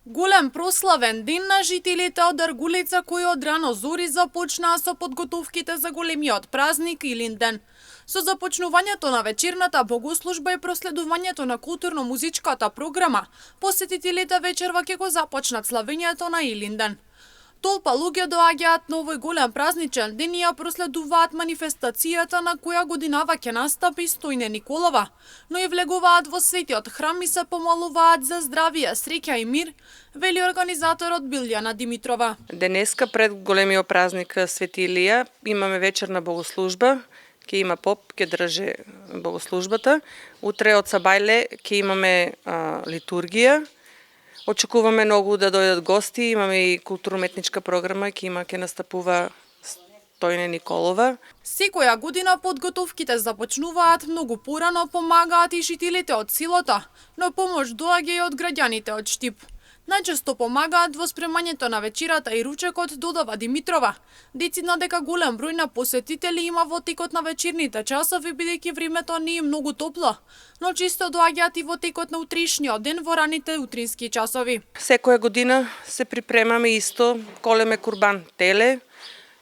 Голем прославен ден на жителите од Аргулица кои од рано зори започнаа со подготовките за големиот празник Илинден. Со започнувањето на вечерната богослужба и проследувањето на културно-музичката програма, посетителите вечерва ќе го започнат славењето на Илинден. Толпа луѓе доаѓаат на овој голем празничен ден и ја проследуваат манифестацијата на која годинава ќе настапи Стојне Николова, но и влегуваат во светиот храм и се помолуваат за здравие, среќа и мир, вели организаторот Билјана Димитрова. Денеска пред големиот празник Свети Илија имаме вечерна богослужба, ќе има поп, ќе држи богослужбата. Утре од Сабајле ќе имаме литургија. Очекуваме многу да дојдат гости, имаме и културно-уметничка програма, ќе настапува Стојне Николова. Секоја година подготовките започнуваат многу порано, помагаат и жителите од селото, но помош доаѓа и од граѓаните од Штип. Најчесто помагаат во спремањето на вечерата и ручекот, додава Димитрова. Децидна дека голем број на посетители има во текот на вечерните часови, бидејќи времето не е многу топло, но чисто доаѓаат и во текот на утрешниот ден во раните утрински часови. Секоја година се припремаме исто, колеме курбан теле,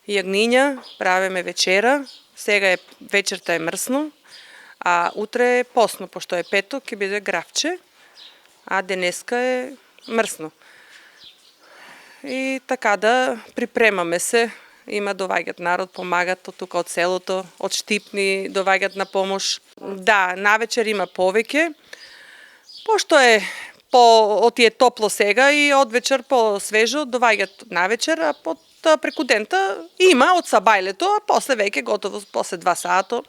јагниња, правиме вечера. Сега вечерта е мрсно, а утре е посно, пошто е петок, ќе биде гравче, а денеска е мрсно. И така да припремаме се, има доваѓат народ, помагат од тука од селото, од Штипни доваѓат на помош. Да, навечер има повеќе, пошто е оти е топло сега и од вечер по свежо доваѓат навечер, а преку дента има од Сабајлето, а после веќе готово после 2 сато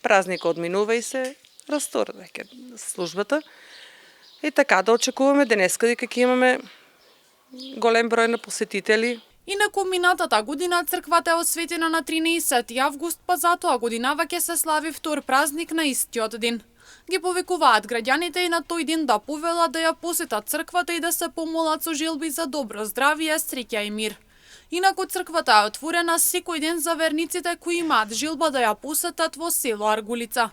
празникот одминува и се растура веќе службата. И така да очекуваме денеска дека ќе имаме голем број на посетители. Инаку минатата година црквата е осветена на 13 август, па затоа годинава ќе се слави втор празник на истиот ден. Ги повикуваат граѓаните и на тој ден да повелат да ја посетат црквата и да се помолат со желби за добро здравие, среќа и мир. Инаку црквата е отворена секој ден за верниците кои имаат желба да ја посетат во село Аргулица.